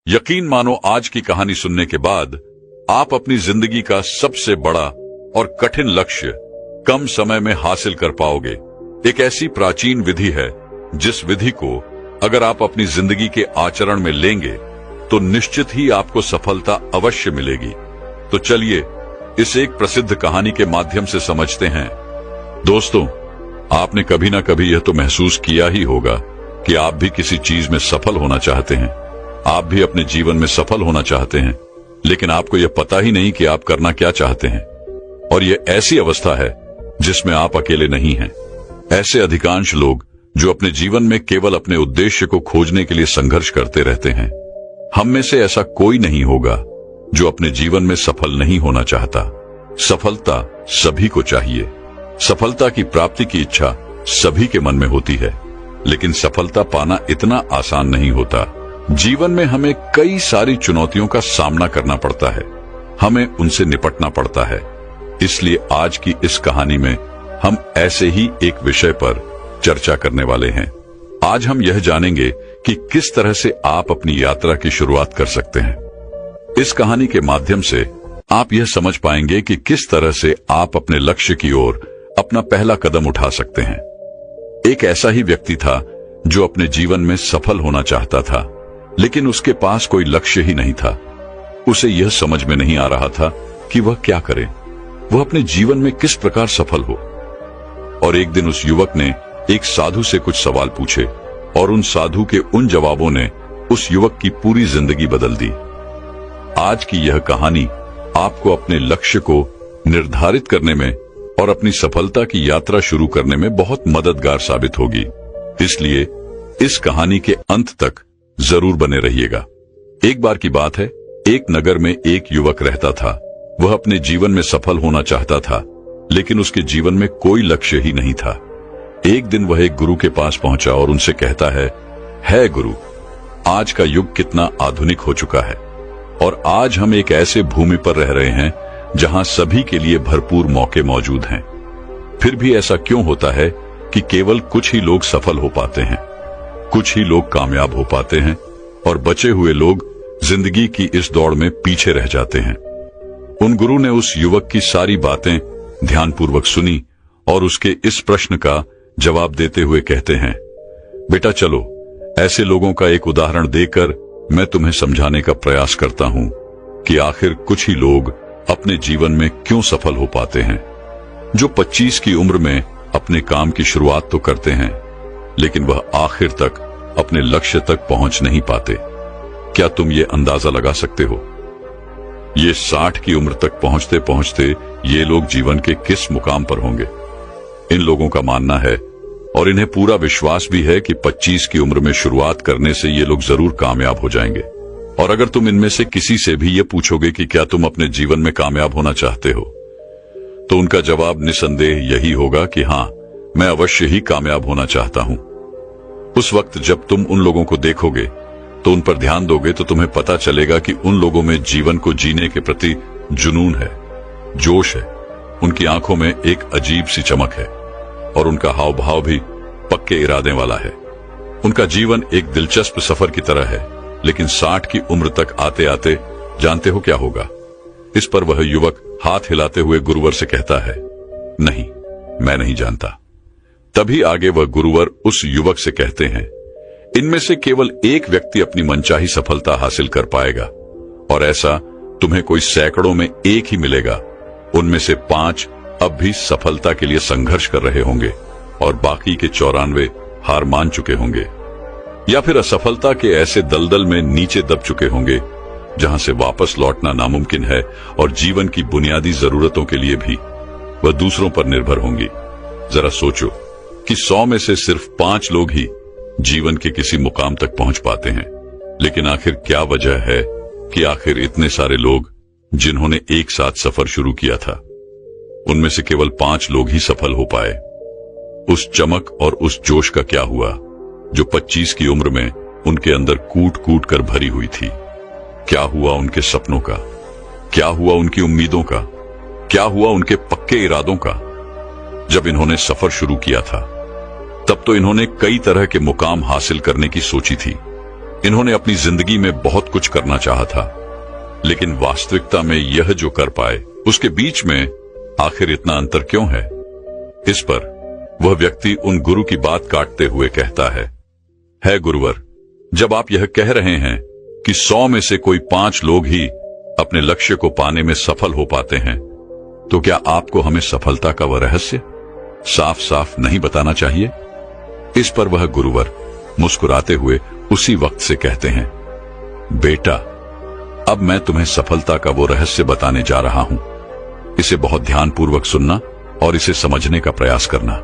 यकीन मानो आज की कहानी सुनने के बाद आप अपनी जिंदगी का सबसे बड़ा और कठिन लक्ष्य कम समय में हासिल कर पाओगे। एक ऐसी प्राचीन विधि है जिस विधि को अगर आप अपनी जिंदगी के आचरण में लेंगे तो निश्चित ही आपको सफलता अवश्य मिलेगी। तो चलिए इस एक प्रसिद्ध कहानी के माध्यम से समझते हैं। दोस्तों, आपने कभी ना कभी यह तो महसूस किया ही होगा कि आप भी किसी चीज में सफल होना चाहते हैं। आप भी अपने जीवन में सफल होना चाहते हैं, लेकिन आपको यह पता ही नहीं कि आप करना क्या चाहते हैं। और यह ऐसी अवस्था है जिसमें आप अकेले नहीं हैं। ऐसे अधिकांश लोग जो अपने जीवन में केवल अपने उद्देश्य को खोजने के लिए संघर्ष करते रहते हैं। हम में से ऐसा कोई नहीं होगा जो अपने जीवन में सफल नहीं होना चाहता। सफलता सभी को चाहिए। सफलता की प्राप्ति की इच्छा सभी के मन में होती है, लेकिन सफलता पाना इतना आसान नहीं होता। जीवन में हमें कई सारी चुनौतियों का सामना करना पड़ता है, हमें उनसे निपटना पड़ता है। इसलिए आज की इस कहानी में हम ऐसे ही एक विषय पर चर्चा करने वाले हैं। आज हम यह जानेंगे कि किस तरह से आप अपनी यात्रा की शुरुआत कर सकते हैं। इस कहानी के माध्यम से आप यह समझ पाएंगे कि किस तरह से आप अपने लक्ष्य की ओर अपना पहला कदम उठा सकते हैं। एक ऐसा ही व्यक्ति था जो अपने जीवन में सफल होना चाहता था, लेकिन उसके पास कोई लक्ष्य ही नहीं था। उसे यह समझ में नहीं आ रहा था कि वह क्या करे, वह अपने जीवन में किस प्रकार सफल हो। और एक दिन उस युवक ने एक साधु से कुछ सवाल पूछे और उन साधु के उन जवाबों ने उस युवक की पूरी जिंदगी बदल दी। आज की यह कहानी आपको अपने लक्ष्य को निर्धारित करने में और अपनी सफलता की यात्रा शुरू करने में बहुत मददगार साबित होगी। इसलिए इस कहानी के अंत तक जरूर बने रहिएगा। एक बार की बात है, एक नगर में एक युवक रहता था। वह अपने जीवन में सफल होना चाहता था, लेकिन उसके जीवन में कोई लक्ष्य ही नहीं था। एक दिन वह एक गुरु के पास पहुंचा और उनसे कहता है गुरु, आज का युग कितना आधुनिक हो चुका है और आज हम एक ऐसे भूमि पर रह रहे हैं जहां सभी के लिए भरपूर मौके मौजूद हैं। फिर भी ऐसा क्यों होता है कि केवल कुछ ही लोग सफल हो पाते हैं, कुछ ही लोग कामयाब हो पाते हैं और बचे हुए लोग जिंदगी की इस दौड़ में पीछे रह जाते हैं। उन गुरु ने उस युवक की सारी बातें ध्यानपूर्वक सुनी और उसके इस प्रश्न का जवाब देते हुए कहते हैं, बेटा चलो, ऐसे लोगों का एक उदाहरण देकर मैं तुम्हें समझाने का प्रयास करता हूं कि आखिर कुछ ही लोग अपने जीवन में क्यों सफल हो पाते हैं। जो 25 की उम्र में अपने काम की शुरुआत तो करते हैं, लेकिन वह आखिर तक अपने लक्ष्य तक पहुंच नहीं पाते। क्या तुम ये अंदाजा लगा सकते हो? ये 60 की उम्र तक पहुंचते पहुंचते ये लोग जीवन के किस मुकाम पर होंगे? इन लोगों का मानना है और इन्हें पूरा विश्वास भी है कि 25 की उम्र में शुरुआत करने से ये लोग जरूर कामयाब हो जाएंगे। और अगर तुम इनमें से किसी से भी ये पूछोगे कि क्या तुम अपने जीवन में कामयाब होना चाहते हो, तो उनका जवाब निसंदेह यही होगा कि हां, मैं अवश्य ही कामयाब होना चाहता हूं। उस वक्त जब तुम उन लोगों को देखोगे तो उन पर ध्यान दोगे तो तुम्हें पता चलेगा कि उन लोगों में जीवन को जीने के प्रति जुनून है, जोश है। उनकी आंखों में एक अजीब सी चमक है और उनका हाव भाव भी पक्के इरादे वाला है। उनका जीवन एक दिलचस्प सफर की तरह है, लेकिन 60 की उम्र तक आते आते जानते हो क्या होगा? इस पर वह युवक हाथ हिलाते हुए गुरुवर से कहता है, नहीं, मैं नहीं जानता। तभी आगे वह गुरुवर उस युवक से कहते हैं, इनमें से केवल एक व्यक्ति अपनी मनचाही सफलता हासिल कर पाएगा और ऐसा तुम्हें कोई सैकड़ों में एक ही मिलेगा। उनमें से 5 अब भी सफलता के लिए संघर्ष कर रहे होंगे और बाकी के 94 हार मान चुके होंगे या फिर असफलता के ऐसे दलदल में नीचे दब चुके होंगे जहां से वापस लौटना नामुमकिन है और जीवन की बुनियादी जरूरतों के लिए भी वह दूसरों पर निर्भर होंगी। जरा सोचो कि 100 में से सिर्फ 5 लोग ही जीवन के किसी मुकाम तक पहुंच पाते हैं। लेकिन आखिर क्या वजह है कि आखिर इतने सारे लोग जिन्होंने एक साथ सफर शुरू किया था, उनमें से केवल 5 लोग ही सफल हो पाए? उस चमक और उस जोश का क्या हुआ जो 25 की उम्र में उनके अंदर कूट कूट कर भरी हुई थी? क्या हुआ उनके सपनों का? क्या हुआ उनकी उम्मीदों का? क्या हुआ उनके पक्के इरादों का? जब इन्होंने सफर शुरू किया था तब तो इन्होंने कई तरह के मुकाम हासिल करने की सोची थी, इन्होंने अपनी जिंदगी में बहुत कुछ करना चाहा था, लेकिन वास्तविकता में यह जो कर पाए उसके बीच में आखिर इतना अंतर क्यों है? इस पर वह व्यक्ति उन गुरु की बात काटते हुए कहता है गुरुवर, जब आप यह कह रहे हैं कि 100 में से कोई 5 लोग ही अपने लक्ष्य को पाने में सफल हो पाते हैं, तो क्या आपको हमें सफलता का वह रहस्य साफ साफ नहीं बताना चाहिए? इस पर वह गुरुवर मुस्कुराते हुए उसी वक्त से कहते हैं, बेटा, अब मैं तुम्हें सफलता का वो रहस्य बताने जा रहा हूं। इसे बहुत ध्यानपूर्वक सुनना और इसे समझने का प्रयास करना।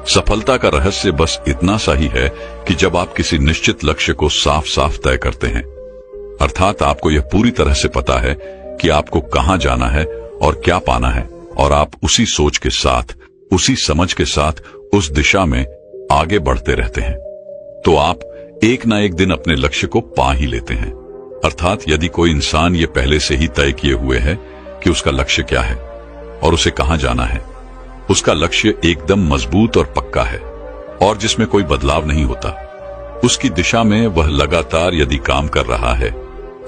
सफलता का रहस्य बस इतना सा ही है कि जब आप किसी निश्चित लक्ष्य को साफ साफ तय करते हैं, अर्थात आपको यह पूरी तरह से पता है कि आपको कहां जाना है और क्या पाना है, और आप उसी सोच के साथ, उसी समझ के साथ उस दिशा में आगे बढ़ते रहते हैं, तो आप एक ना एक दिन अपने लक्ष्य को पा ही लेते हैं। अर्थात यदि कोई इंसान ये पहले से ही तय किए हुए है कि उसका लक्ष्य क्या है और उसे कहां जाना है, उसका लक्ष्य एकदम मजबूत और पक्का है और जिसमें कोई बदलाव नहीं होता, उसकी दिशा में वह लगातार यदि काम कर रहा है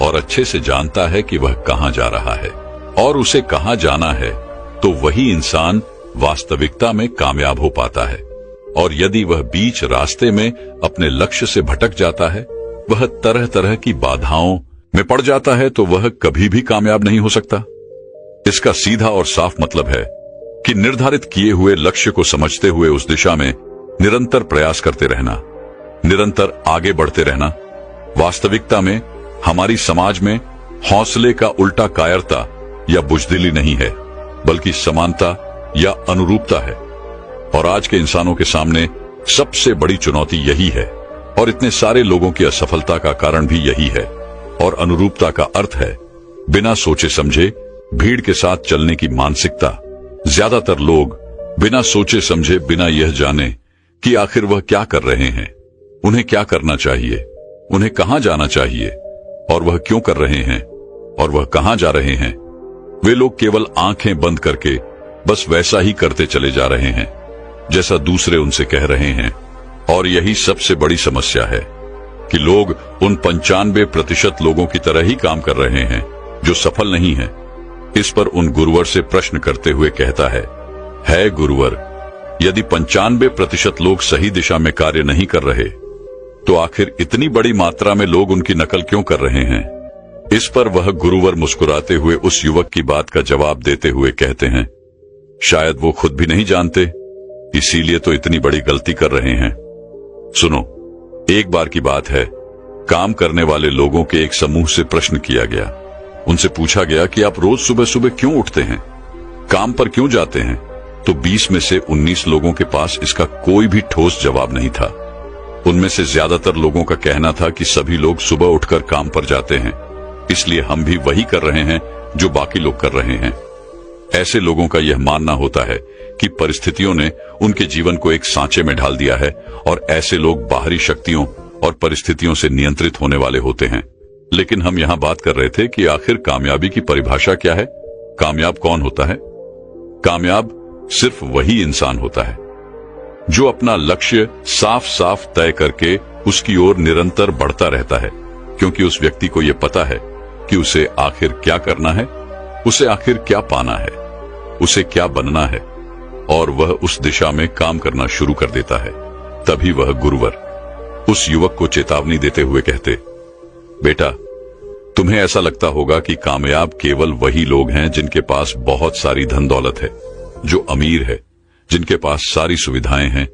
और अच्छे से जानता है कि वह कहां जा रहा है और उसे कहां जाना है, तो वही इंसान वास्तविकता में कामयाब हो पाता है। और यदि वह बीच रास्ते में अपने लक्ष्य से भटक जाता है, वह तरह तरह की बाधाओं में पड़ जाता है, तो वह कभी भी कामयाब नहीं हो सकता। इसका सीधा और साफ मतलब है कि निर्धारित किए हुए लक्ष्य को समझते हुए उस दिशा में निरंतर प्रयास करते रहना, निरंतर आगे बढ़ते रहना। वास्तविकता में हमारी समाज में हौसले का उल्टा कायरता या बुजदिली नहीं है, बल्कि समानता या अनुरूपता है। और आज के इंसानों के सामने सबसे बड़ी चुनौती यही है, और इतने सारे लोगों की असफलता का कारण भी यही है। और अनुरूपता का अर्थ है बिना सोचे समझे भीड़ के साथ चलने की मानसिकता। ज्यादातर लोग बिना सोचे समझे, बिना यह जाने कि आखिर वह क्या कर रहे हैं, उन्हें क्या करना चाहिए, उन्हें कहां जाना चाहिए और वह क्यों कर रहे हैं और वह कहां जा रहे हैं, वे लोग केवल आंखें बंद करके बस वैसा ही करते चले जा रहे हैं जैसा दूसरे उनसे कह रहे हैं। और यही सबसे बड़ी समस्या है कि लोग उन 95% लोगों की तरह ही काम कर रहे हैं जो सफल नहीं हैं। इस पर उन गुरुवर से प्रश्न करते हुए कहता है गुरुवर, यदि 95% लोग सही दिशा में कार्य नहीं कर रहे, तो आखिर इतनी बड़ी मात्रा में लोग उनकी नकल क्यों कर रहे हैं? इस पर वह गुरुवर मुस्कुराते हुए उस युवक की बात का जवाब देते हुए कहते हैं, शायद वो खुद भी नहीं जानते, इसीलिए तो इतनी बड़ी गलती कर रहे हैं। सुनो, एक बार की बात है, काम करने वाले लोगों के एक समूह से प्रश्न किया गया। उनसे पूछा गया कि आप रोज सुबह सुबह क्यों उठते हैं, काम पर क्यों जाते हैं? तो 20 में से 19 लोगों के पास इसका कोई भी ठोस जवाब नहीं था। उनमें से ज्यादातर लोगों का कहना था कि सभी लोग सुबह उठकर काम पर जाते हैं, इसलिए हम भी वही कर रहे हैं जो बाकी लोग कर रहे हैं। ऐसे लोगों का यह मानना होता है कि परिस्थितियों ने उनके जीवन को एक सांचे में ढाल दिया है और ऐसे लोग बाहरी शक्तियों और परिस्थितियों से नियंत्रित होने वाले होते हैं। लेकिन हम यहाँ बात कर रहे थे कि आखिर कामयाबी की परिभाषा क्या है? कामयाब कौन होता है? कामयाब सिर्फ वही इंसान होता है जो अपना लक्ष्य साफ साफ तय करके उसकी ओर निरंतर बढ़ता रहता है, क्योंकि उस व्यक्ति को यह पता है कि उसे आखिर क्या करना है, उसे आखिर क्या पाना है, उसे क्या बनना है, और वह उस दिशा में काम करना शुरू कर देता है। तभी वह गुरुवर उस युवक को चेतावनी देते हुए कहते, बेटा, तुम्हें ऐसा लगता होगा कि कामयाब केवल वही लोग हैं जिनके पास बहुत सारी धन दौलत है, जो अमीर है, जिनके पास सारी सुविधाएं हैं।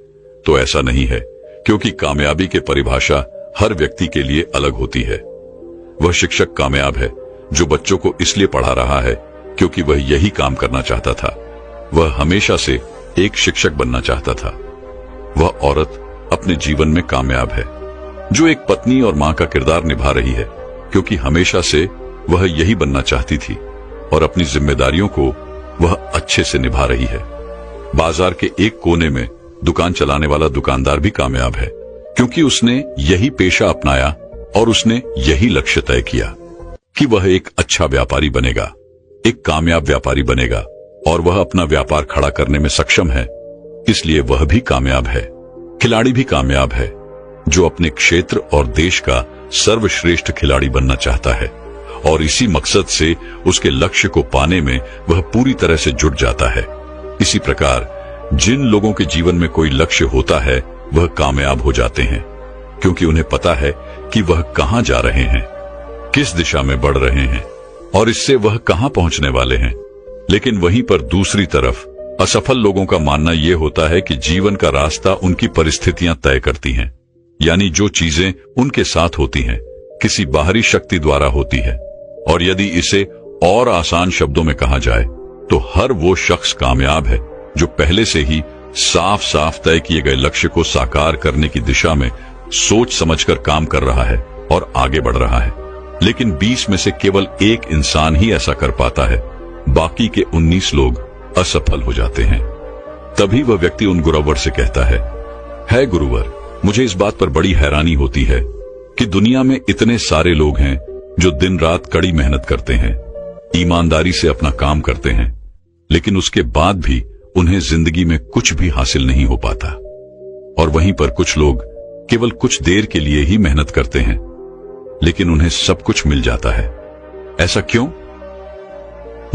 तो ऐसा नहीं है, क्योंकि कामयाबी की परिभाषा हर व्यक्ति के लिए अलग होती है। वह शिक्षक कामयाब है जो बच्चों को इसलिए पढ़ा रहा है क्योंकि वह यही काम करना चाहता था। वह हमेशा से एक शिक्षक बनना चाहता था। वह औरत अपने जीवन में कामयाब है जो एक पत्नी और मां का किरदार निभा रही है, क्योंकि हमेशा से वह यही बनना चाहती थी और अपनी जिम्मेदारियों को वह अच्छे से निभा रही है। बाजार के एक कोने में दुकान चलाने वाला दुकानदार भी कामयाब है, क्योंकि उसने यही पेशा अपनाया और उसने यही लक्ष्य तय किया कि वह एक अच्छा व्यापारी बनेगा, एक कामयाब व्यापारी बनेगा, और वह अपना व्यापार खड़ा करने में सक्षम है, इसलिए वह भी कामयाब है। खिलाड़ी भी कामयाब है जो अपने क्षेत्र और देश का सर्वश्रेष्ठ खिलाड़ी बनना चाहता है और इसी मकसद से उसके लक्ष्य को पाने में वह पूरी तरह से जुट जाता है। इसी प्रकार जिन लोगों के जीवन में कोई लक्ष्य होता है वह कामयाब हो जाते हैं, क्योंकि उन्हें पता है कि वह कहां जा रहे हैं, किस दिशा में बढ़ रहे हैं और इससे वह कहां पहुंचने वाले हैं। लेकिन वहीं पर दूसरी तरफ असफल लोगों का मानना यह होता है कि जीवन का रास्ता उनकी परिस्थितियां तय करती हैं, यानी जो चीजें उनके साथ होती हैं किसी बाहरी शक्ति द्वारा होती है। और यदि इसे और आसान शब्दों में कहा जाए तो हर वो शख्स कामयाब है जो पहले से ही साफ साफ तय किए गए लक्ष्य को साकार करने की दिशा में सोच समझकर काम कर रहा है और आगे बढ़ रहा है। लेकिन 20 में से केवल एक इंसान ही ऐसा कर पाता है, बाकी के 19 लोग असफल हो जाते हैं। तभी वह व्यक्ति उन गुरुवर से कहता है गुरुवर, मुझे इस बात पर बड़ी हैरानी होती है कि दुनिया में इतने सारे लोग हैं जो दिन रात कड़ी मेहनत करते हैं, ईमानदारी से अपना काम करते हैं, लेकिन उसके बाद भी उन्हें जिंदगी में कुछ भी हासिल नहीं हो पाता। और वहीं पर कुछ लोग केवल कुछ देर के लिए ही मेहनत करते हैं, लेकिन उन्हें सब कुछ मिल जाता है। ऐसा क्यों?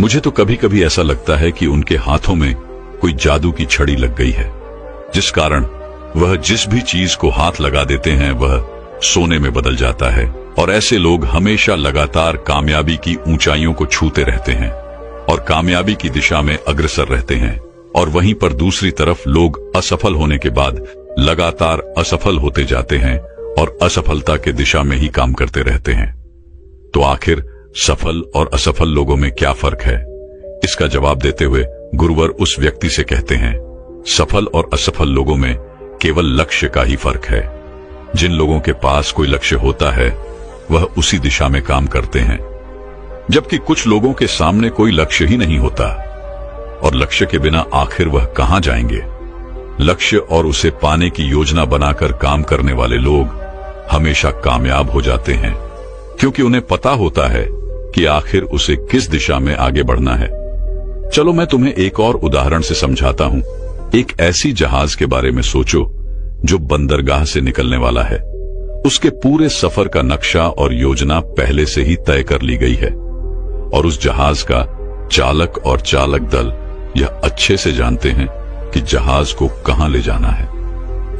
मुझे तो कभी कभी ऐसा लगता है कि उनके हाथों में कोई जादू की छड़ी लग गई है, जिस कारण वह जिस भी चीज को हाथ लगा देते हैं वह सोने में बदल जाता है। और ऐसे लोग हमेशा लगातार कामयाबी की ऊंचाइयों को छूते रहते हैं और कामयाबी की दिशा में अग्रसर रहते हैं। और वहीं पर दूसरी तरफ लोग असफल होने के बाद लगातार असफल होते जाते हैं और असफलता के दिशा में ही काम करते रहते हैं। तो आखिर सफल और असफल लोगों में क्या फर्क है? इसका जवाब देते हुए गुरुवर उस व्यक्ति से कहते हैं, सफल और असफल लोगों में केवल लक्ष्य का ही फर्क है। जिन लोगों के पास कोई लक्ष्य होता है वह उसी दिशा में काम करते हैं, जबकि कुछ लोगों के सामने कोई लक्ष्य ही नहीं होता और लक्ष्य के बिना आखिर वह कहां जाएंगे। लक्ष्य और उसे पाने की योजना बनाकर काम करने वाले लोग हमेशा कामयाब हो जाते हैं, क्योंकि उन्हें पता होता है कि आखिर उसे किस दिशा में आगे बढ़ना है। चलो मैं तुम्हें एक और उदाहरण से समझाता हूं। एक ऐसी जहाज के बारे में सोचो जो बंदरगाह से निकलने वाला है। उसके पूरे सफर का नक्शा और योजना पहले से ही तय कर ली गई है और उस जहाज का चालक और चालक दल यह अच्छे से जानते हैं कि जहाज को कहां ले जाना है,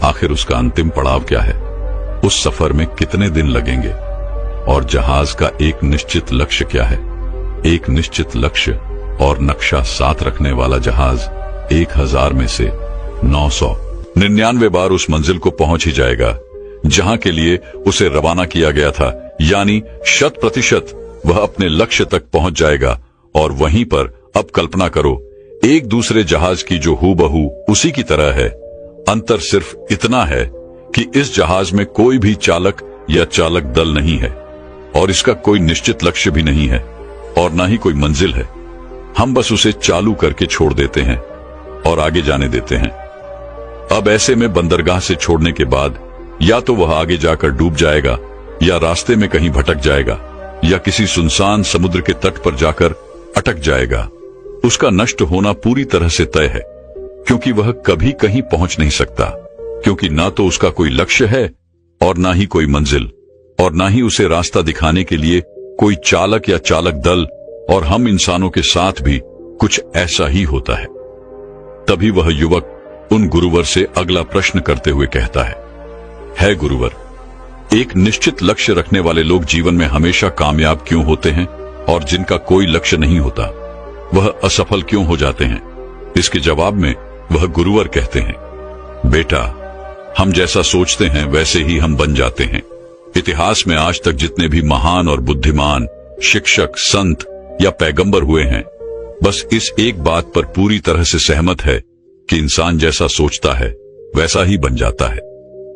आखिर उसका अंतिम पड़ाव क्या है, उस सफर में कितने दिन लगेंगे और जहाज का एक निश्चित लक्ष्य क्या है। एक निश्चित लक्ष्य और नक्शा साथ रखने वाला जहाज 1000 में से 999 बार उस मंजिल को पहुंच ही जाएगा जहां के लिए उसे रवाना किया गया था, यानी 100% वह अपने लक्ष्य तक पहुंच जाएगा। और वहीं पर अब कल्पना करो, एक दूसरे जहाज की जो हूबहू उसी की तरह है। अंतर सिर्फ इतना है कि इस जहाज में कोई भी चालक या चालक दल नहीं है और इसका कोई निश्चित लक्ष्य भी नहीं है और ना ही कोई मंजिल है। हम बस उसे चालू करके छोड़ देते हैं और आगे जाने देते हैं। अब ऐसे में बंदरगाह से छोड़ने के बाद या तो वह आगे जाकर डूब जाएगा या रास्ते में कहीं भटक जाएगा या किसी सुनसान समुद्र के तट पर जाकर अटक जाएगा। उसका नष्ट होना पूरी तरह से तय है, क्योंकि वह कभी कहीं पहुंच नहीं सकता, क्योंकि ना तो उसका कोई लक्ष्य है और ना ही कोई मंजिल और ना ही उसे रास्ता दिखाने के लिए कोई चालक या चालक दल। और हम इंसानों के साथ भी कुछ ऐसा ही होता है। तभी वह युवक उन गुरुवर से अगला प्रश्न करते हुए कहता है गुरुवर, एक निश्चित लक्ष्य रखने वाले लोग जीवन में हमेशा कामयाब क्यों होते हैं और जिनका कोई लक्ष्य नहीं होता वह असफल क्यों हो जाते हैं? इसके जवाब में वह गुरुवर कहते हैं, बेटा, हम जैसा सोचते हैं वैसे ही हम बन जाते हैं। इतिहास में आज तक जितने भी महान और बुद्धिमान शिक्षक, संत या पैगंबर हुए हैं, बस इस एक बात पर पूरी तरह से सहमत है कि इंसान जैसा सोचता है वैसा ही बन जाता है,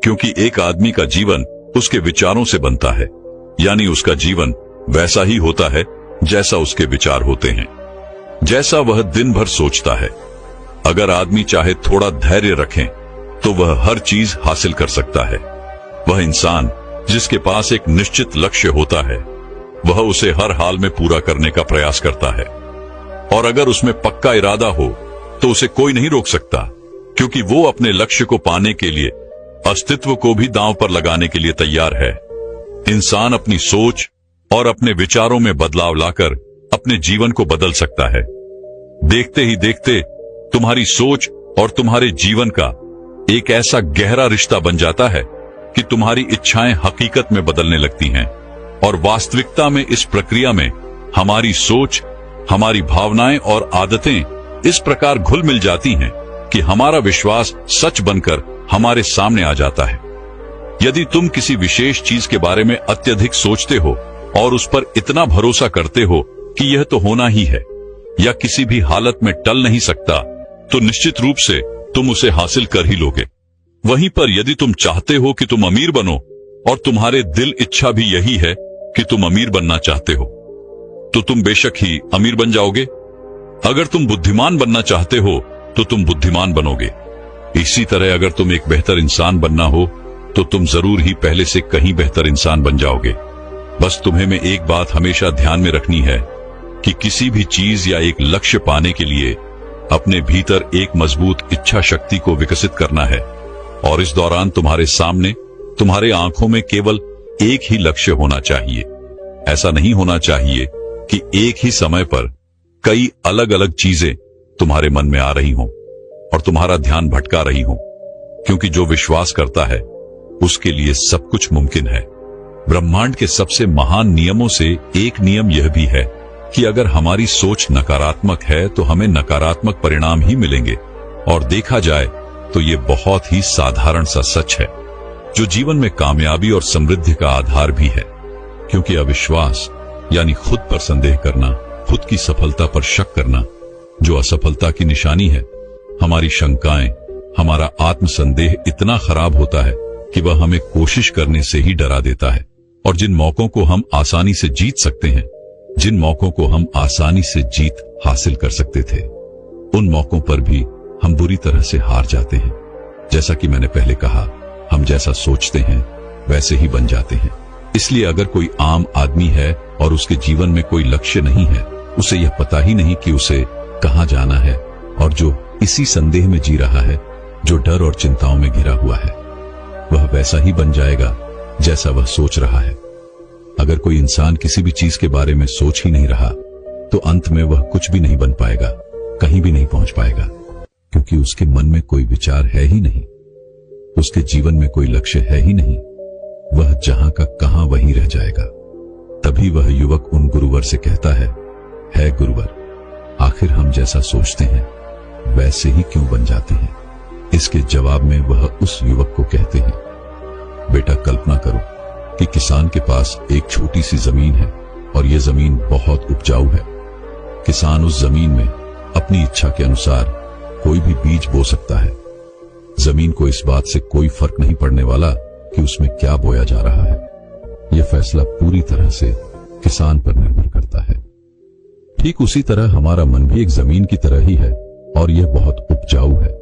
क्योंकि एक आदमी का जीवन उसके विचारों से बनता है, यानी उसका जीवन वैसा ही होता है जैसा उसके विचार होते हैं, जैसा वह दिन भर सोचता है। अगर आदमी चाहे थोड़ा धैर्य रखें तो वह हर चीज हासिल कर सकता है। वह इंसान जिसके पास एक निश्चित लक्ष्य होता है वह उसे हर हाल में पूरा करने का प्रयास करता है, और अगर उसमें पक्का इरादा हो तो उसे कोई नहीं रोक सकता, क्योंकि वो अपने लक्ष्य को पाने के लिए अस्तित्व को भी दांव पर लगाने के लिए तैयार है। इंसान अपनी सोच और अपने विचारों में बदलाव लाकर अपने जीवन को बदल सकता है। देखते ही देखते तुम्हारी सोच और तुम्हारे जीवन का एक ऐसा गहरा रिश्ता बन जाता है कि तुम्हारी इच्छाएं हकीकत में बदलने लगती हैं और वास्तविकता में इस प्रक्रिया में हमारी सोच, हमारी भावनाएं और आदतें इस प्रकार घुल मिल जाती हैं कि हमारा विश्वास सच बनकर हमारे सामने आ जाता है। यदि तुम किसी विशेष चीज के बारे में अत्यधिक सोचते हो और उस पर इतना भरोसा करते हो कि यह तो होना ही है या किसी भी हालत में टल नहीं सकता, तो निश्चित रूप से तुम उसे हासिल कर ही लोगे। वहीं पर यदि तुम चाहते हो कि तुम अमीर बनो और तुम्हारे दिल इच्छा भी यही है कि तुम अमीर बनना चाहते हो, तो तुम बेशक ही अमीर बन जाओगे। अगर तुम बुद्धिमान बनना चाहते हो तो तुम बुद्धिमान बनोगे। इसी तरह अगर तुम एक बेहतर इंसान बनना हो तो तुम जरूर ही पहले से कहीं बेहतर इंसान बन जाओगे। बस तुम्हें में एक बात हमेशा ध्यान में रखनी है कि किसी भी चीज या एक लक्ष्य पाने के लिए अपने भीतर एक मजबूत इच्छा शक्ति को विकसित करना है और इस दौरान तुम्हारे सामने, तुम्हारे आंखों में केवल एक ही लक्ष्य होना चाहिए। ऐसा नहीं होना चाहिए कि एक ही समय पर कई अलग अलग चीजें तुम्हारे मन में आ रही हों और तुम्हारा ध्यान भटका रही हों, क्योंकि जो विश्वास करता है उसके लिए सब कुछ मुमकिन है। ब्रह्मांड के सबसे महान नियमों से एक नियम यह भी है कि अगर हमारी सोच नकारात्मक है तो हमें नकारात्मक परिणाम ही मिलेंगे। और देखा जाए तो ये बहुत ही साधारण सा सच है जो जीवन में कामयाबी और समृद्धि का आधार भी है, क्योंकि अविश्वास यानी खुद पर संदेह करना, खुद की सफलता पर शक करना, जो असफलता की निशानी है। हमारी शंकाएं, हमारा आत्मसंदेह इतना खराब होता है कि वह हमें कोशिश करने से ही डरा देता है। और जिन मौकों को हम आसानी से जीत सकते हैं, जिन मौकों को हम आसानी से जीत हासिल कर सकते थे, उन मौकों पर भी हम बुरी तरह से हार जाते हैं। जैसा कि मैंने पहले कहा, हम जैसा सोचते हैं वैसे ही बन जाते हैं। इसलिए अगर कोई आम आदमी है और उसके जीवन में कोई लक्ष्य नहीं है, उसे यह पता ही नहीं कि उसे कहां जाना है, और जो इसी संदेह में जी रहा है, जो डर और चिंताओं में घिरा हुआ है, वह वैसा ही बन जाएगा जैसा वह सोच रहा है। अगर कोई इंसान किसी भी चीज के बारे में सोच ही नहीं रहा तो अंत में वह कुछ भी नहीं बन पाएगा, कहीं भी नहीं पहुंच पाएगा, क्योंकि उसके मन में कोई विचार है ही नहीं, उसके जीवन में कोई लक्ष्य है ही नहीं। वह जहां का कहां वहीं रह जाएगा। तभी वह युवक उन गुरुवर से कहता है गुरुवर, आखिर हम जैसा सोचते हैं वैसे ही क्यों बन जाते हैं? इसके जवाब में वह उस युवक को कहते हैं, बेटा कल्पना करो कि किसान के पास एक छोटी सी जमीन है और यह जमीन बहुत उपजाऊ है। किसान उस जमीन में अपनी इच्छा के अनुसार कोई भी बीज बो सकता है। जमीन को इस बात से कोई फर्क नहीं पड़ने वाला कि उसमें क्या बोया जा रहा है। यह फैसला पूरी तरह से किसान पर निर्भर करता है। ठीक उसी तरह हमारा मन भी एक जमीन की तरह ही है और यह बहुत उपजाऊ है।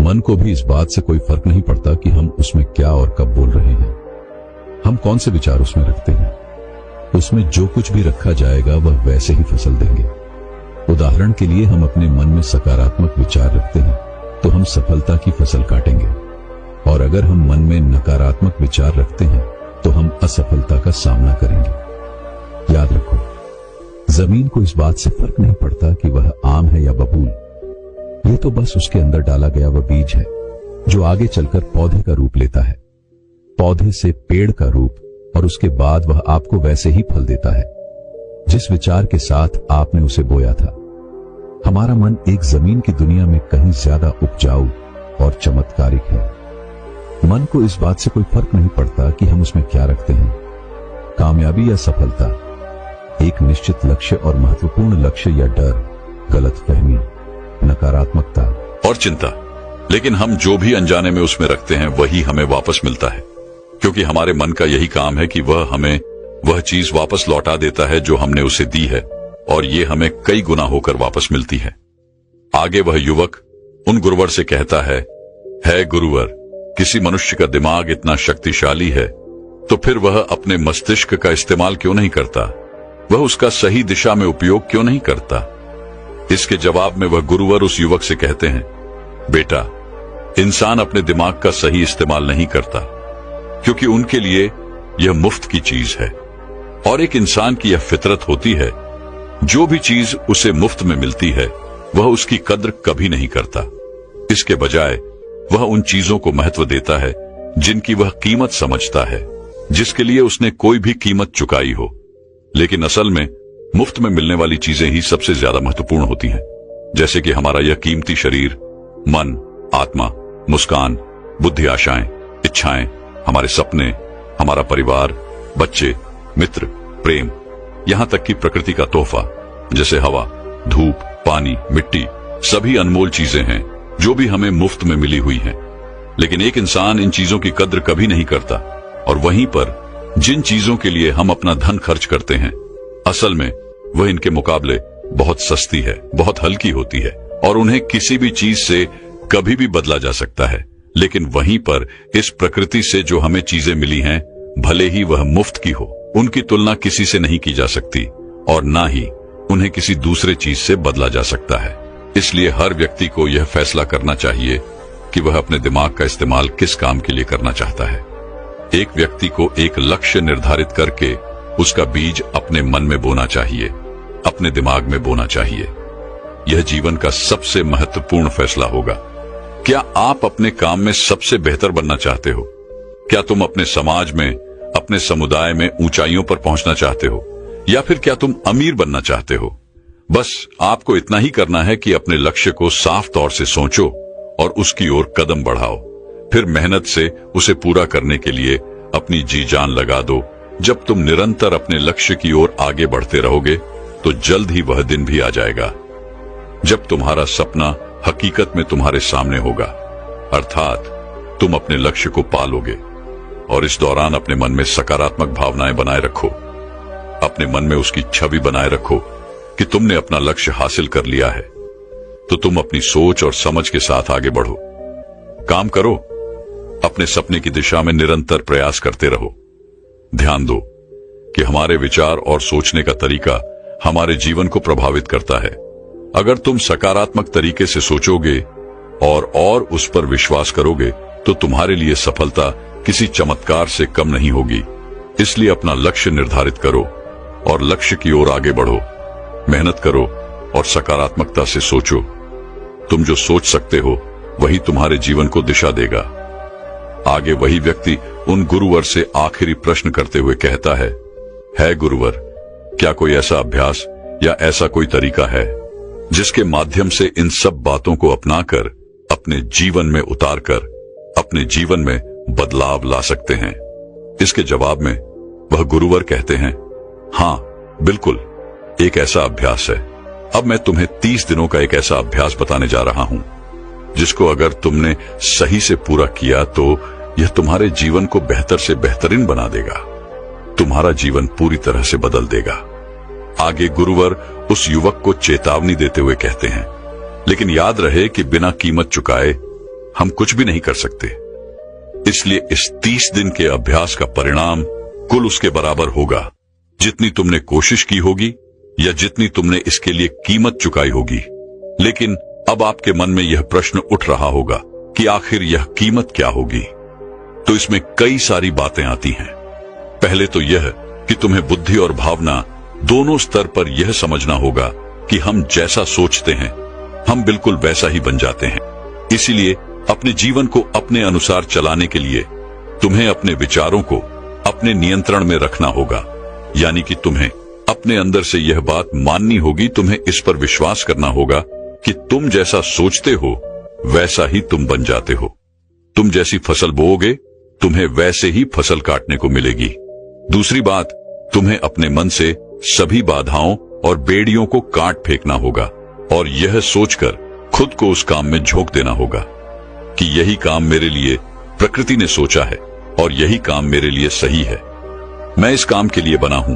मन को भी इस बात से कोई फर्क नहीं पड़ता कि हम उसमें क्या और कब बोल रहे हैं, हम कौन से विचार उसमें रखते हैं। उसमें जो कुछ भी रखा जाएगा वह वैसे ही फसल देंगे। उदाहरण के लिए, हम अपने मन में सकारात्मक विचार रखते हैं तो हम सफलता की फसल काटेंगे, और अगर हम मन में नकारात्मक विचार रखते हैं तो हम असफलता का सामना करेंगे। याद रखो, जमीन को इस बात से फर्क नहीं पड़ता कि वह आम है या बबूल। ये तो बस उसके अंदर डाला गया वह बीज है जो आगे चलकर पौधे का रूप लेता है, पौधे से पेड़ का रूप, और उसके बाद वह आपको वैसे ही फल देता है जिस विचार के साथ आपने उसे बोया था। हमारा मन एक जमीन की दुनिया में कहीं ज्यादा उपजाऊ और चमत्कारिक है। मन को इस बात से कोई फर्क नहीं पड़ता कि हम उसमें क्या रखते हैं, कामयाबी या सफलता, एक निश्चित लक्ष्य और महत्वपूर्ण लक्ष्य या डर, गलतफहमी, नकारात्मकता और चिंता। लेकिन हम जो भी अनजाने में उसमें रखते हैं वही हमें वापस मिलता है, क्योंकि हमारे मन का यही काम है कि वह हमें वह चीज वापस लौटा देता है जो हमने उसे दी है, और ये हमें कई गुना होकर वापस मिलती है। आगे वह युवक उन गुरुवर से कहता है गुरुवर, किसी मनुष्य का दिमाग इतना शक्तिशाली है तो फिर वह अपने मस्तिष्क का इस्तेमाल क्यों नहीं करता? वह उसका सही दिशा में उपयोग क्यों नहीं करता? इसके जवाब में वह गुरुवर उस युवक से कहते हैं, बेटा, इंसान अपने दिमाग का सही इस्तेमाल नहीं करता, क्योंकि उनके लिए यह मुफ्त की चीज है। और एक इंसान की यह फितरत होती है, जो भी चीज उसे मुफ्त में मिलती है वह उसकी कद्र कभी नहीं करता। इसके बजाय वह उन चीजों को महत्व देता है जिनकी वह कीमत समझता है, जिसके लिए उसने कोई भी कीमत चुकाई हो। लेकिन असल में मुफ्त में मिलने वाली चीजें ही सबसे ज्यादा महत्वपूर्ण होती हैं, जैसे कि हमारा यह कीमती शरीर, मन, आत्मा, मुस्कान, बुद्धि, आशाएं, इच्छाएं, हमारे सपने, हमारा परिवार, बच्चे, मित्र, प्रेम, यहां तक कि प्रकृति का तोहफा जैसे हवा, धूप, पानी, मिट्टी, सभी अनमोल चीजें हैं जो भी हमें मुफ्त में मिली हुई हैं। लेकिन एक इंसान इन चीजों की कद्र कभी नहीं करता, और वहीं पर जिन चीजों के लिए हम अपना धन खर्च करते हैं, असल में वह इनके मुकाबले बहुत सस्ती है, बहुत हल्की होती है, और उन्हें किसी भी चीज से कभी भी बदला जा सकता है। लेकिन वहीं पर इस प्रकृति से जो हमें चीजें मिली हैं, भले ही वह मुफ्त की हो, उनकी तुलना किसी से नहीं की जा सकती, और ना ही उन्हें किसी दूसरे चीज से बदला जा सकता है। इसलिए हर व्यक्ति को यह फैसला करना चाहिए कि वह अपने दिमाग का इस्तेमाल किस काम के लिए करना चाहता है। एक व्यक्ति को एक लक्ष्य निर्धारित करके उसका बीज अपने मन में बोना चाहिए, अपने दिमाग में बोना चाहिए। यह जीवन का सबसे महत्वपूर्ण फैसला होगा। क्या आप अपने काम में सबसे बेहतर बनना चाहते हो? क्या तुम अपने समाज में, अपने समुदाय में ऊंचाइयों पर पहुंचना चाहते हो, या फिर क्या तुम अमीर बनना चाहते हो? बस आपको इतना ही करना है कि अपने लक्ष्य को साफ तौर से सोचो और उसकी ओर कदम बढ़ाओ। फिर मेहनत से उसे पूरा करने के लिए अपनी जी जान लगा दो। जब तुम निरंतर अपने लक्ष्य की ओर आगे बढ़ते रहोगे तो जल्द ही वह दिन भी आ जाएगा जब तुम्हारा सपना हकीकत में तुम्हारे सामने होगा, अर्थात तुम अपने लक्ष्य को पालोगे। और इस दौरान अपने मन में सकारात्मक भावनाएं बनाए रखो। अपने मन में उसकी छवि बनाए रखो कि तुमने अपना लक्ष्य हासिल कर लिया है। तो तुम अपनी सोच और समझ के साथ आगे बढ़ो, काम करो, अपने सपने की दिशा में निरंतर प्रयास करते रहो। ध्यान दो कि हमारे विचार और सोचने का तरीका हमारे जीवन को प्रभावित करता है। अगर तुम सकारात्मक तरीके से सोचोगे और उस पर विश्वास करोगे तो तुम्हारे लिए सफलता किसी चमत्कार से कम नहीं होगी। इसलिए अपना लक्ष्य निर्धारित करो और लक्ष्य की ओर आगे बढ़ो। मेहनत करो और सकारात्मकता से सोचो। तुम जो सोच सकते हो वही तुम्हारे जीवन को दिशा देगा। आगे वही व्यक्ति उन गुरुवर से आखिरी प्रश्न करते हुए कहता है गुरुवर, क्या कोई ऐसा अभ्यास या ऐसा कोई तरीका है जिसके माध्यम से इन सब बातों को अपनाकर अपने जीवन में उतारकर अपने जीवन में बदलाव ला सकते हैं? इसके जवाब में वह गुरुवर कहते हैं, हाँ बिल्कुल, एक ऐसा अभ्यास है। अब मैं तुम्हें 30 दिनों का एक ऐसा अभ्यास बताने जा रहा हूं जिसको अगर तुमने सही से पूरा किया तो यह तुम्हारे जीवन को बेहतर से बेहतरीन बना देगा। तुम्हारा जीवन पूरी तरह से बदल देगा। आगे गुरुवर उस युवक को चेतावनी देते हुए कहते हैं, लेकिन याद रहे कि बिना कीमत चुकाए हम कुछ भी नहीं कर सकते। इसलिए इस 30 दिन के अभ्यास का परिणाम कुल उसके बराबर होगा जितनी तुमने कोशिश की होगी या जितनी तुमने इसके लिए कीमत चुकाई होगी। लेकिन अब आपके मन में यह प्रश्न उठ रहा होगा कि आखिर यह कीमत क्या होगी? तो इसमें कई सारी बातें आती हैं। पहले तो यह कि तुम्हें बुद्धि और भावना दोनों स्तर पर यह समझना होगा कि हम जैसा सोचते हैं हम बिल्कुल वैसा ही बन जाते हैं। इसीलिए अपने जीवन को अपने अनुसार चलाने के लिए तुम्हें अपने विचारों को अपने नियंत्रण में रखना होगा। यानी कि तुम्हें अपने अंदर से यह बात माननी होगी, तुम्हें इस पर विश्वास करना होगा कि तुम जैसा सोचते हो वैसा ही तुम बन जाते हो। तुम जैसी फसल बोओगे तुम्हें वैसे ही फसल काटने को मिलेगी। दूसरी बात, तुम्हें अपने मन से सभी बाधाओं और बेड़ियों को काट फेंकना होगा और यह सोचकर खुद को उस काम में झोंक देना होगा कि यही काम मेरे लिए प्रकृति ने सोचा है और यही काम मेरे लिए सही है। मैं इस काम के लिए बना हूं।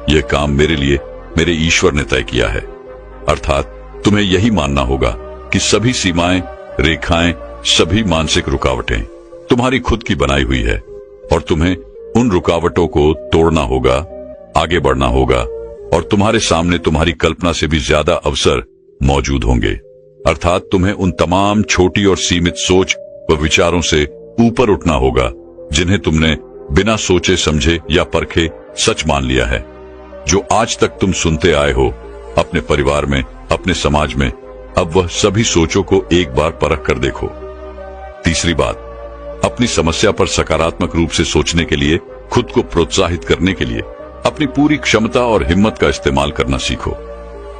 यह काम मेरे लिए मेरे ईश्वर ने तय किया है। अर्थात तुम्हें यही मानना होगा कि सभी सीमाएं, रेखाएं, सभी मानसिक रुकावटें तुम्हारी खुद की बनाई हुई है और तुम्हें उन रुकावटों को तोड़ना होगा, आगे बढ़ना होगा और तुम्हारे सामने तुम्हारी कल्पना से भी ज्यादा अवसर मौजूद होंगे। अर्थात तुम्हें उन तमाम छोटी और सीमित सोच व विचारों से ऊपर उठना होगा जिन्हें तुमने बिना सोचे समझे या परखे सच मान लिया है। जो आज तक तुम सुनते आए हो अपने परिवार में, अपने समाज में, अब वह सभी सोचों को एक बार परख कर देखो। तीसरी बात, अपनी समस्या पर सकारात्मक रूप से सोचने के लिए, खुद को प्रोत्साहित करने के लिए अपनी पूरी क्षमता और हिम्मत का इस्तेमाल करना सीखो।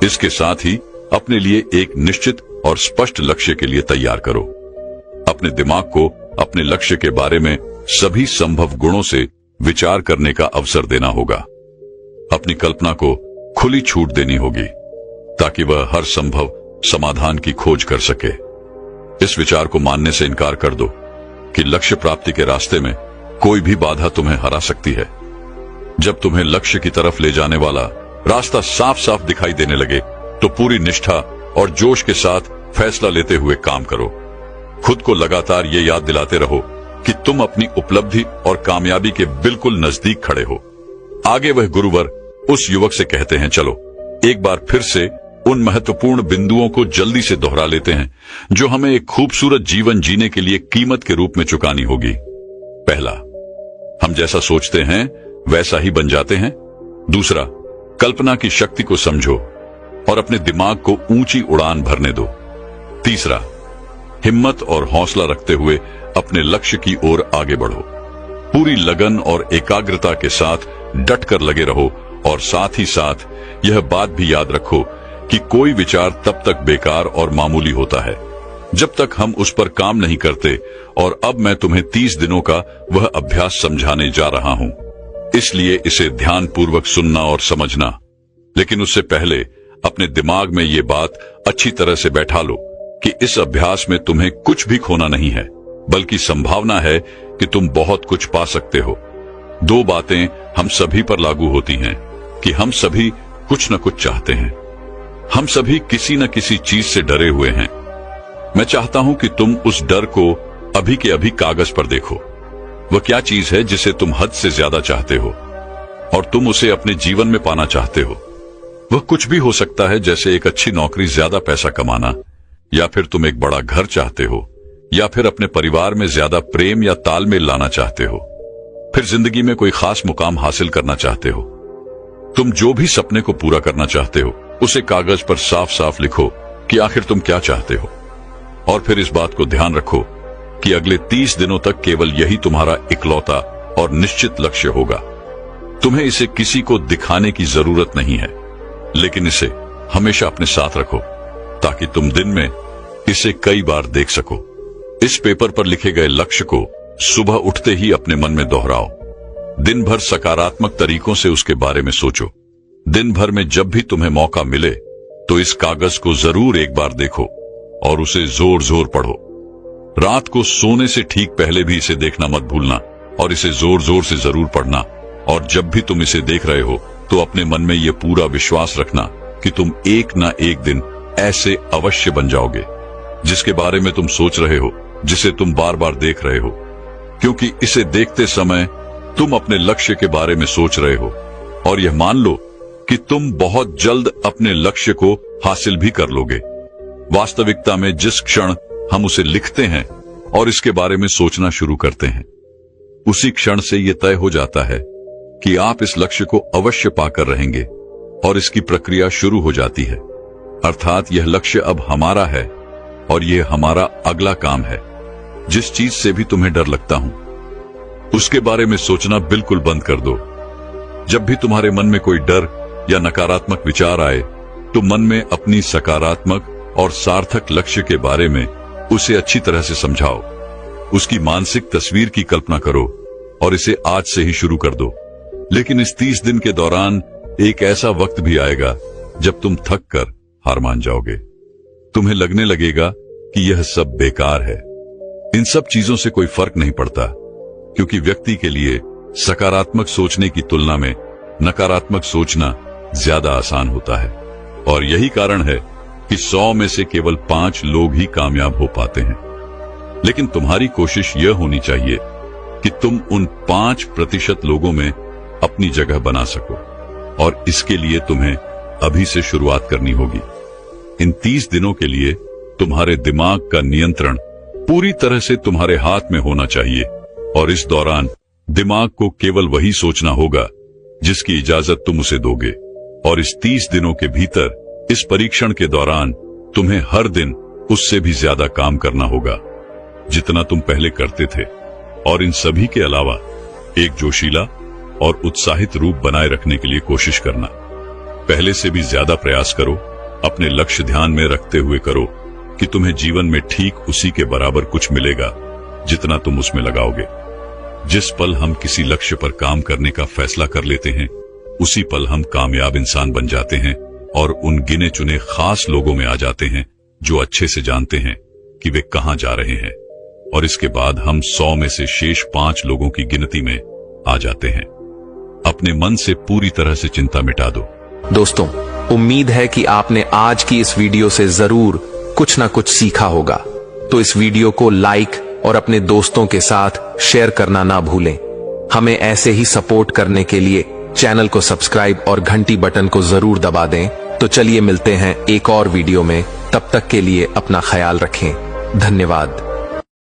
इसके साथ ही अपने लिए एक निश्चित और स्पष्ट लक्ष्य के लिए तैयार करो। अपने दिमाग को अपने लक्ष्य के बारे में सभी संभव गुणों से विचार करने का अवसर देना होगा। अपनी कल्पना को खुली छूट देनी होगी ताकि वह हर संभव समाधान की खोज कर सके। इस विचार को मानने से इनकार कर दो कि लक्ष्य प्राप्ति के रास्ते में कोई भी बाधा तुम्हें हरा सकती है। जब तुम्हें लक्ष्य की तरफ ले जाने वाला रास्ता साफ साफ दिखाई देने लगे तो पूरी निष्ठा और जोश के साथ फैसला लेते हुए काम करो। खुद को लगातार ये याद दिलाते रहो कि तुम अपनी उपलब्धि और कामयाबी के बिल्कुल नजदीक खड़े हो। आगे वह गुरुवर उस युवक से कहते हैं, चलो एक बार फिर से उन महत्वपूर्ण बिंदुओं को जल्दी से दोहरा लेते हैं जो हमें एक खूबसूरत जीवन जीने के लिए कीमत के रूप में चुकानी होगी। पहला, हम जैसा सोचते हैं वैसा ही बन जाते हैं। दूसरा, कल्पना की शक्ति को समझो और अपने दिमाग को ऊंची उड़ान भरने दो। तीसरा, हिम्मत और हौसला रखते हुए अपने लक्ष्य की ओर आगे बढ़ो। पूरी लगन और एकाग्रता के साथ डट कर लगे रहो और साथ ही साथ यह बात भी याद रखो कि कोई विचार तब तक बेकार और मामूली होता है जब तक हम उस पर काम नहीं करते। और अब मैं तुम्हें 30 दिनों का वह अभ्यास समझाने जा रहा हूं, इसलिए इसे ध्यानपूर्वक सुनना और समझना। लेकिन उससे पहले अपने दिमाग में ये बात अच्छी तरह से बैठा लो कि इस अभ्यास में तुम्हें कुछ भी खोना नहीं है, बल्कि संभावना है कि तुम बहुत कुछ पा सकते हो। 2 बातें हम सभी पर लागू होती हैं कि हम सभी कुछ न कुछ चाहते हैं। हम सभी किसी न किसी चीज से डरे हुए हैं। मैं चाहता हूं कि तुम उस डर को अभी के अभी कागज पर देखो। वह क्या चीज है जिसे तुम हद से ज्यादा चाहते हो और तुम उसे अपने जीवन में पाना चाहते हो। वह कुछ भी हो सकता है, जैसे एक अच्छी नौकरी, ज्यादा पैसा कमाना, या फिर तुम एक बड़ा घर चाहते हो, या फिर अपने परिवार में ज्यादा प्रेम या तालमेल लाना चाहते हो, फिर जिंदगी में कोई खास मुकाम हासिल करना चाहते हो। तुम जो भी सपने को पूरा करना चाहते हो उसे कागज पर साफ साफ लिखो कि आखिर तुम क्या चाहते हो। और फिर इस बात को ध्यान रखो कि अगले 30 दिनों तक केवल यही तुम्हारा इकलौता और निश्चित लक्ष्य होगा। तुम्हें इसे किसी को दिखाने की जरूरत नहीं है, लेकिन इसे हमेशा अपने साथ रखो ताकि तुम दिन में इसे कई बार देख सको। इस पेपर पर लिखे गए लक्ष्य को सुबह उठते ही अपने मन में दोहराओ। दिन भर सकारात्मक तरीकों से उसके बारे में सोचो। दिन भर में जब भी तुम्हें मौका मिले तो इस कागज को जरूर एक बार देखो और उसे जोर जोर पढ़ो। रात को सोने से ठीक पहले भी इसे देखना मत भूलना और इसे जोर जोर से जरूर पढ़ना। और जब भी तुम इसे देख रहे हो तो अपने मन में यह पूरा विश्वास रखना कि तुम एक ना एक दिन ऐसे अवश्य बन जाओगे जिसके बारे में तुम सोच रहे हो, जिसे तुम बार बार देख रहे हो, क्योंकि इसे देखते समय तुम अपने लक्ष्य के बारे में सोच रहे हो। और यह मान लो कि तुम बहुत जल्द अपने लक्ष्य को हासिल भी कर लोगे। वास्तविकता में जिस क्षण हम उसे लिखते हैं और इसके बारे में सोचना शुरू करते हैं, उसी क्षण से यह तय हो जाता है कि आप इस लक्ष्य को अवश्य पाकर रहेंगे और इसकी प्रक्रिया शुरू हो जाती है। अर्थात यह लक्ष्य अब हमारा है और यह हमारा अगला काम है। जिस चीज से भी तुम्हें डर लगता हूं उसके बारे में सोचना बिल्कुल बंद कर दो। जब भी तुम्हारे मन में कोई डर या नकारात्मक विचार आए तो मन में अपनी सकारात्मक और सार्थक लक्ष्य के बारे में उसे अच्छी तरह से समझाओ। उसकी मानसिक तस्वीर की कल्पना करो और इसे आज से ही शुरू कर दो। लेकिन इस 30 दिन के दौरान एक ऐसा वक्त भी आएगा जब तुम थक कर हार मान जाओगे। तुम्हें लगने लगेगा कि यह सब बेकार है, इन सब चीजों से कोई फर्क नहीं पड़ता, क्योंकि व्यक्ति के लिए सकारात्मक सोचने की तुलना में नकारात्मक सोचना ज्यादा आसान होता है। और यही कारण है कि 100 में से केवल 5 लोग ही कामयाब हो पाते हैं। लेकिन तुम्हारी कोशिश यह होनी चाहिए कि तुम उन 5% लोगों में अपनी जगह बना सको, और इसके लिए तुम्हें अभी से शुरुआत करनी होगी। इन 30 दिनों के लिए तुम्हारे दिमाग का नियंत्रण पूरी तरह से तुम्हारे हाथ में होना चाहिए, और इस दौरान दिमाग को केवल वही सोचना होगा जिसकी इजाजत तुम उसे दोगे, और इस 30 दिनों के भीतर इस परीक्षण के दौरान तुम्हें हर दिन उससे भी ज्यादा काम करना होगा जितना तुम पहले करते थे। और इन सभी के अलावा एक जोशीला और उत्साहित रूप बनाए रखने के लिए कोशिश करना। पहले से भी ज्यादा प्रयास करो, अपने लक्ष्य ध्यान में रखते हुए करो कि तुम्हें जीवन में ठीक उसी के बराबर कुछ मिलेगा जितना तुम उसमें लगाओगे। जिस पल हम किसी लक्ष्य पर काम करने का फैसला कर लेते हैं, उसी पल हम कामयाब इंसान बन जाते हैं और उन गिने चुने खास लोगों में आ जाते हैं जो अच्छे से जानते हैं कि वे कहां जा रहे हैं, और इसके बाद हम 100 में से शेष 5 लोगों की गिनती में आ जाते हैं। अपने मन से पूरी तरह से चिंता मिटा दो। दोस्तों, उम्मीद है कि आपने आज की इस वीडियो से जरूर कुछ ना कुछ सीखा होगा। तो इस वीडियो को लाइक और अपने दोस्तों के साथ शेयर करना ना भूलें। हमें ऐसे ही सपोर्ट करने के लिए चैनल को सब्सक्राइब और घंटी बटन को जरूर दबा दें। तो चलिए मिलते हैं एक और वीडियो में, तब तक के लिए अपना ख्याल रखें। धन्यवाद।